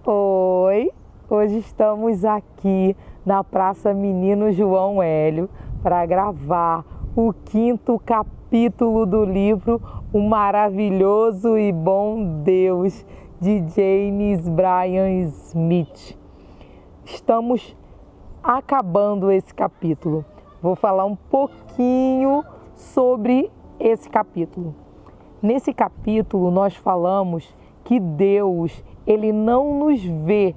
Oi, hoje estamos aqui na Praça Menino João Hélio para gravar o 5º capítulo do livro O Maravilhoso e Bom Deus, de James Bryan Smith. Estamos acabando esse capítulo. Vou falar um pouquinho sobre esse capítulo. Nesse capítulo nós falamos que Deus, Ele não nos vê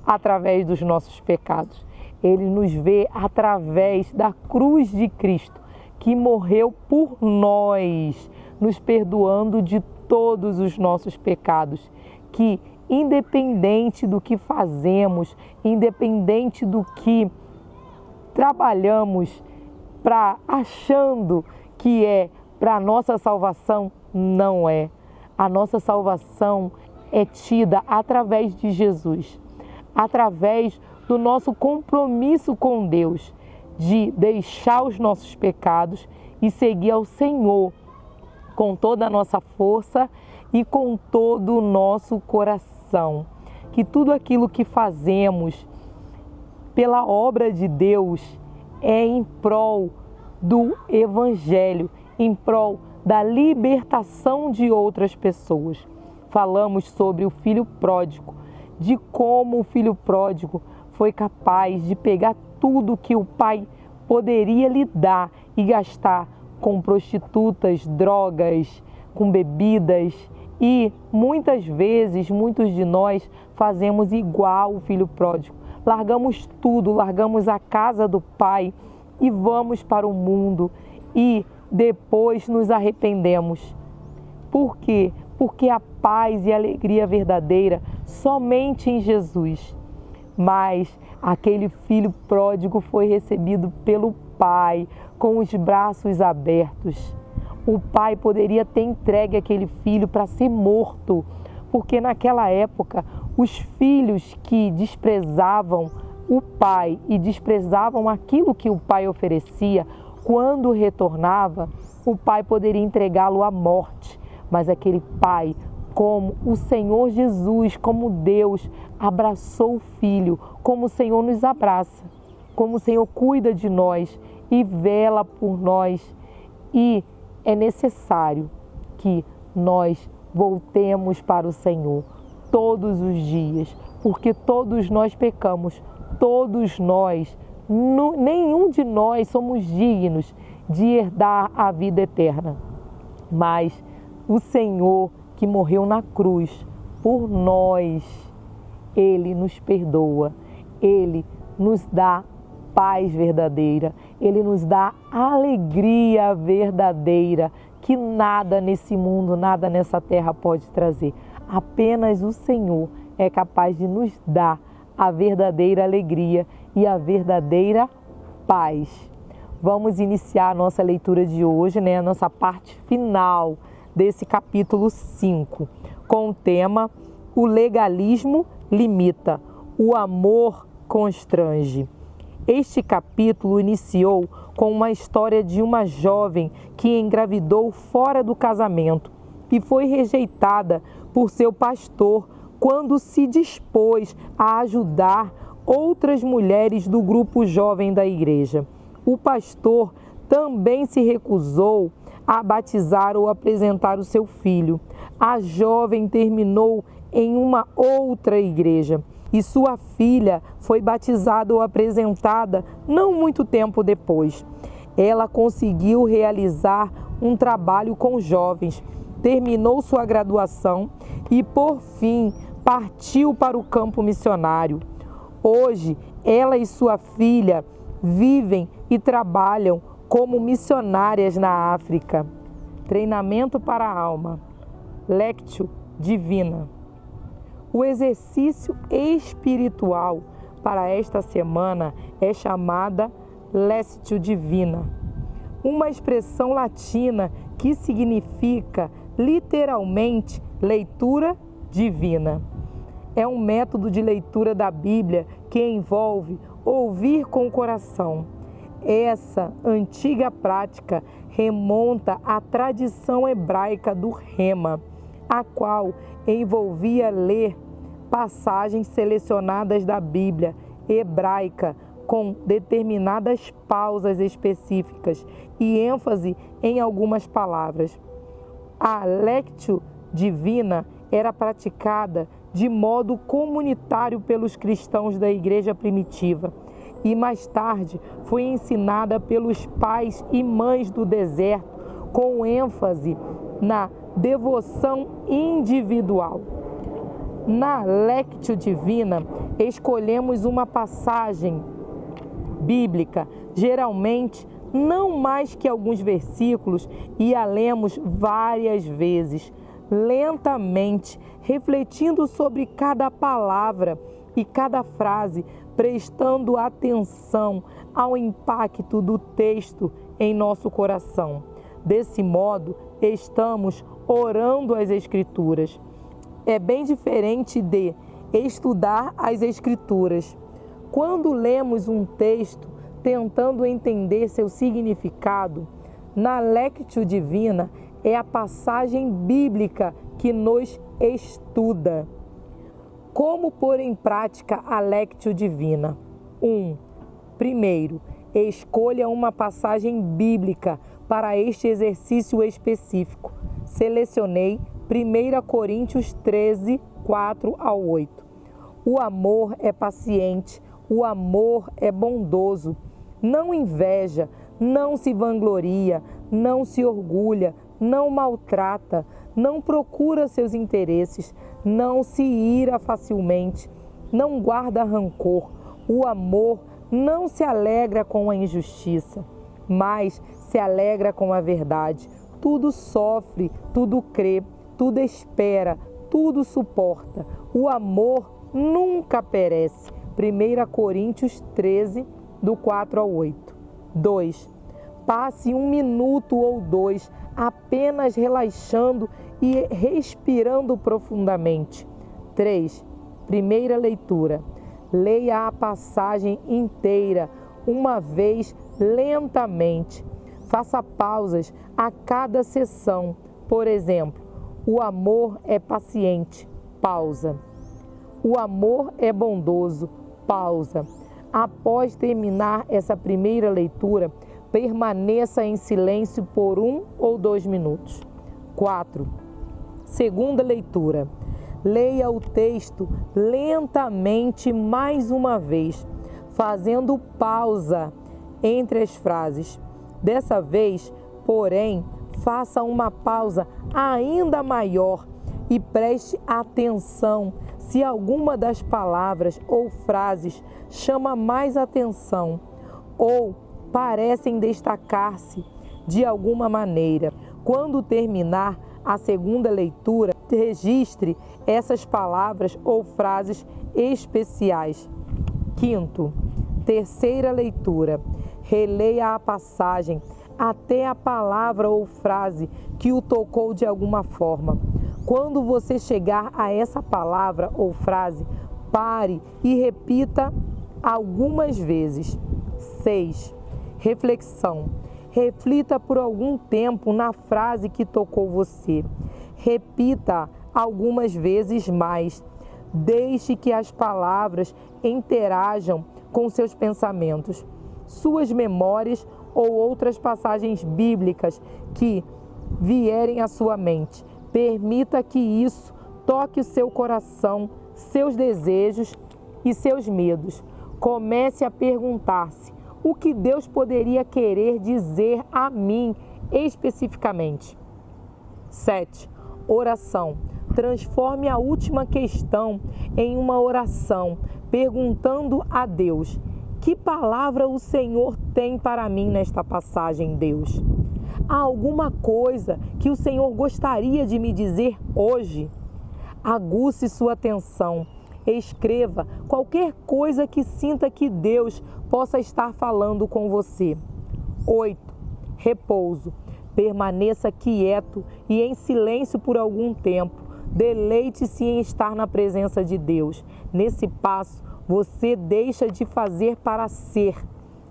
através dos nossos pecados. Ele nos vê através da cruz de Cristo, que morreu por nós, nos perdoando de todos os nossos pecados. Que independente do que fazemos, independente do que trabalhamos achando que é para a nossa salvação, não é. A nossa salvação é tida através de Jesus, através do nosso compromisso com Deus, de deixar os nossos pecados e seguir ao Senhor com toda a nossa força e com todo o nosso coração. Que tudo aquilo que fazemos pela obra de Deus é em prol do Evangelho, em prol da libertação de outras pessoas. Falamos sobre o filho pródigo, de como o filho pródigo foi capaz de pegar tudo que o pai poderia lhe dar e gastar com prostitutas, drogas, com bebidas. E muitas vezes, muitos de nós fazemos igual o filho pródigo. Largamos tudo, largamos a casa do pai e vamos para o mundo e depois nos arrependemos. Por quê? Porque a paz e a alegria verdadeira somente em Jesus. Mas aquele filho pródigo foi recebido pelo pai com os braços abertos. O pai poderia ter entregue aquele filho para ser morto, porque naquela época os filhos que desprezavam o pai e desprezavam aquilo que o pai oferecia, quando retornava, o pai poderia entregá-lo à morte. Mas aquele pai, como o Senhor Jesus, como Deus, abraçou o filho, como o Senhor nos abraça, como o Senhor cuida de nós e vela por nós. E é necessário que nós voltemos para o Senhor todos os dias, porque todos nós pecamos, todos nós, nenhum de nós somos dignos de herdar a vida eterna. Mas o Senhor que morreu na cruz por nós, Ele nos perdoa, Ele nos dá paz verdadeira, Ele nos dá alegria verdadeira, que nada nesse mundo, nada nessa terra pode trazer. Apenas o Senhor é capaz de nos dar a verdadeira alegria e a verdadeira paz. Vamos iniciar a nossa leitura de hoje, a nossa parte final desse capítulo 5, com o tema O legalismo limita, o amor constrange. Este capítulo iniciou com uma história de uma jovem que engravidou fora do casamento e foi rejeitada por seu pastor quando se dispôs a ajudar outras mulheres do grupo jovem da igreja. O pastor também se recusou a batizar ou apresentar o seu filho. A jovem terminou em uma outra igreja e sua filha foi batizada ou apresentada não muito tempo depois. Ela conseguiu realizar um trabalho com jovens, terminou sua graduação e, por fim, partiu para o campo missionário. Hoje, ela e sua filha vivem e trabalham como missionárias na África. Treinamento para a alma. Lectio Divina. O exercício espiritual para esta semana é chamada Lectio Divina, uma expressão latina que significa literalmente leitura divina. É um método de leitura da Bíblia que envolve ouvir com o coração. Essa antiga prática remonta à tradição hebraica do Rema, a qual envolvia ler passagens selecionadas da Bíblia hebraica com determinadas pausas específicas e ênfase em algumas palavras. A Lectio Divina era praticada de modo comunitário pelos cristãos da igreja primitiva e mais tarde foi ensinada pelos pais e mães do deserto com ênfase na devoção individual. Na Lectio Divina, escolhemos uma passagem bíblica, geralmente não mais que alguns versículos, e a lemos várias vezes, lentamente, refletindo sobre cada palavra e cada frase, prestando atenção ao impacto do texto em nosso coração. Desse modo, estamos orando as Escrituras. É bem diferente de estudar as Escrituras. Quando lemos um texto tentando entender seu significado, na Lectio Divina é a passagem bíblica que nos estuda. Como pôr em prática a Lectio Divina? 1. Primeiro, escolha uma passagem bíblica para este exercício específico. Selecionei 1 Coríntios 13, 4 ao 8. O amor é paciente, o amor é bondoso, não inveja, não se vangloria, não se orgulha, não maltrata, não procura seus interesses, não se ira facilmente, não guarda rancor. O amor não se alegra com a injustiça, mas se alegra com a verdade. Tudo sofre, tudo crê, tudo espera, tudo suporta. O amor nunca perece. 1 Coríntios 13, do 4 ao 8. 2. Passe 1 minuto ou 2 apenas relaxando e respirando profundamente. 3. Primeira leitura. Leia a passagem inteira, uma vez lentamente. Faça pausas a cada sessão. Por exemplo, o amor é paciente. Pausa. O amor é bondoso. Pausa. Após terminar essa primeira leitura, permaneça em silêncio por 1 ou 2 minutos. 4. Segunda leitura. Leia o texto lentamente mais uma vez, fazendo pausa entre as frases. Dessa vez, porém, faça uma pausa ainda maior e preste atenção se alguma das palavras ou frases chama mais atenção ou parecem destacar-se de alguma maneira. Quando terminar a segunda leitura, registre essas palavras ou frases especiais. 5º, terceira leitura. Releia a passagem até a palavra ou frase que o tocou de alguma forma. Quando você chegar a essa palavra ou frase, pare e repita algumas vezes. 6. Reflexão. Reflita por algum tempo na frase que tocou você. Repita algumas vezes mais. Deixe que as palavras interajam com seus pensamentos, suas memórias ou outras passagens bíblicas que vierem à sua mente. Permita que isso toque o seu coração, seus desejos e seus medos. Comece a perguntar-se: o que Deus poderia querer dizer a mim especificamente? 7. Oração. Transforme a última questão em uma oração, perguntando a Deus: que palavra o Senhor tem para mim nesta passagem, Deus? Há alguma coisa que o Senhor gostaria de me dizer hoje? Aguce sua atenção. Escreva qualquer coisa que sinta que Deus possa estar falando com você. 8. Repouso. Permaneça quieto e em silêncio por algum tempo. Deleite-se em estar na presença de Deus. Nesse passo, você deixa de fazer para ser.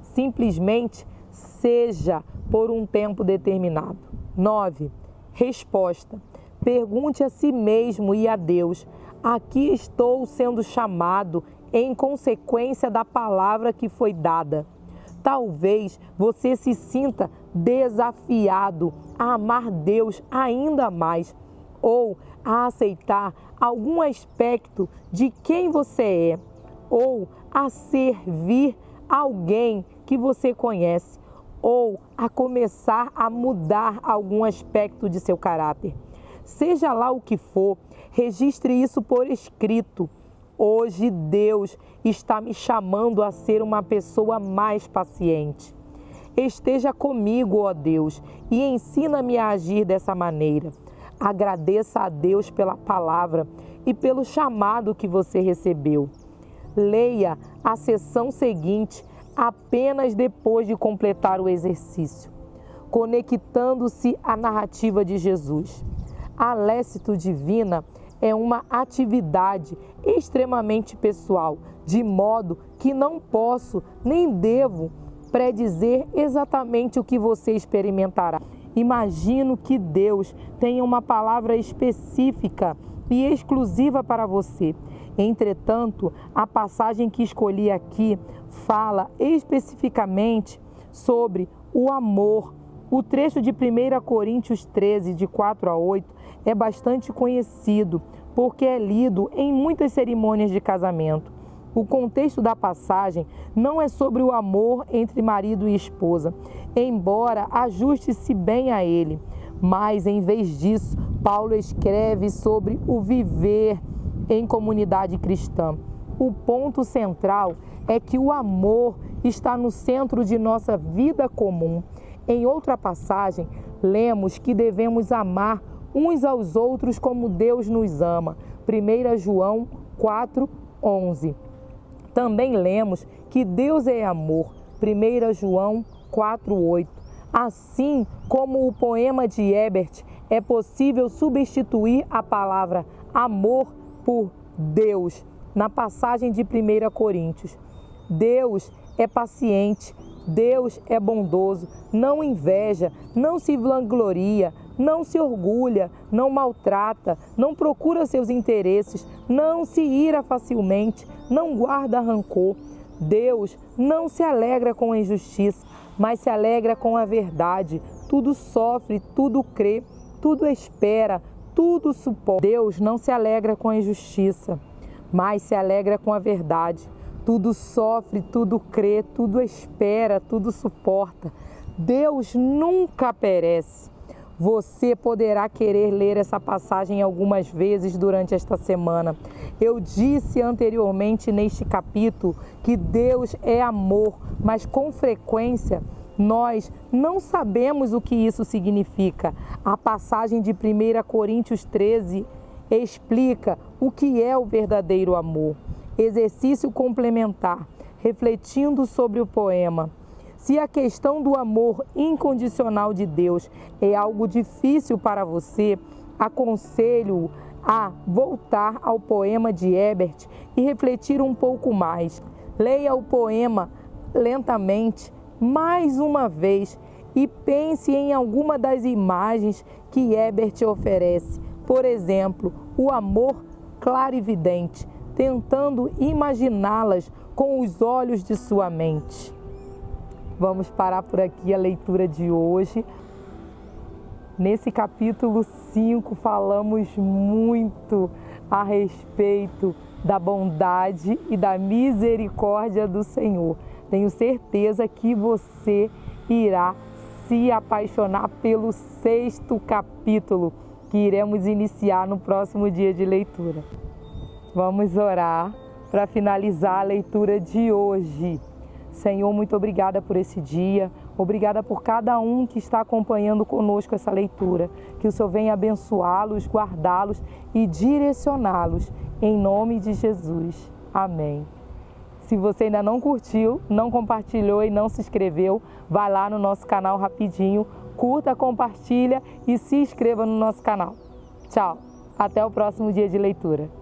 Simplesmente seja por um tempo determinado. 9. Resposta. Pergunte a si mesmo e a Deus: Aqui estou sendo chamado em consequência da palavra que foi dada. Talvez você se sinta desafiado a amar Deus ainda mais ou a aceitar algum aspecto de quem você é ou a servir alguém que você conhece ou a começar a mudar algum aspecto de seu caráter. Seja lá o que for, registre isso por escrito. Hoje Deus está me chamando a ser uma pessoa mais paciente. Esteja comigo, ó Deus, e ensina-me a agir dessa maneira. Agradeça a Deus pela palavra e pelo chamado que você recebeu. Leia a sessão seguinte apenas depois de completar o exercício, conectando-se à narrativa de Jesus. A Lécito Divina é uma atividade extremamente pessoal, de modo que não posso nem devo predizer exatamente o que você experimentará. Imagino que Deus tenha uma palavra específica e exclusiva para você. Entretanto, a passagem que escolhi aqui fala especificamente sobre o amor. O trecho de 1 Coríntios 13, de 4 a 8, é bastante conhecido, porque é lido em muitas cerimônias de casamento. O contexto da passagem não é sobre o amor entre marido e esposa, embora ajuste-se bem a ele, mas em vez disso, Paulo escreve sobre o viver em comunidade cristã. O ponto central é que o amor está no centro de nossa vida comum. Em outra passagem, lemos que devemos amar uns aos outros como Deus nos ama. 1 João 4:11. Também lemos que Deus é amor. 1 João 4:8. Assim como o poema de Ebert, é possível substituir a palavra amor por Deus na passagem de 1 Coríntios. Deus é paciente, Deus é bondoso, não inveja, não se vangloria, não se orgulha, não maltrata, não procura seus interesses, não se ira facilmente, não guarda rancor. Deus não se alegra com a injustiça, mas se alegra com a verdade. Tudo sofre, tudo crê, tudo espera, tudo suporta. Deus não se alegra com a injustiça, mas se alegra com a verdade. Tudo sofre, tudo crê, tudo espera, tudo suporta. Deus nunca perece. Você poderá querer ler essa passagem algumas vezes durante esta semana. Eu disse anteriormente neste capítulo que Deus é amor, mas com frequência nós não sabemos o que isso significa. A passagem de 1 Coríntios 13 explica o que é o verdadeiro amor. Exercício complementar, refletindo sobre o poema. Se a questão do amor incondicional de Deus é algo difícil para você, aconselho-o a voltar ao poema de Ebert e refletir um pouco mais. Leia o poema lentamente, mais uma vez, e pense em alguma das imagens que Ebert oferece. Por exemplo, o amor clarividente, tentando imaginá-las com os olhos de sua mente. Vamos parar por aqui a leitura de hoje. Nesse capítulo 5 falamos muito a respeito da bondade e da misericórdia do Senhor. Tenho certeza que você irá se apaixonar pelo 6º capítulo, que iremos iniciar no próximo dia de leitura. Vamos orar para finalizar a leitura de hoje. Senhor, muito obrigada por esse dia, obrigada por cada um que está acompanhando conosco essa leitura. Que o Senhor venha abençoá-los, guardá-los e direcioná-los, em nome de Jesus. Amém. Se você ainda não curtiu, não compartilhou e não se inscreveu, vai lá no nosso canal rapidinho, curta, compartilha e se inscreva no nosso canal. Tchau, até o próximo dia de leitura.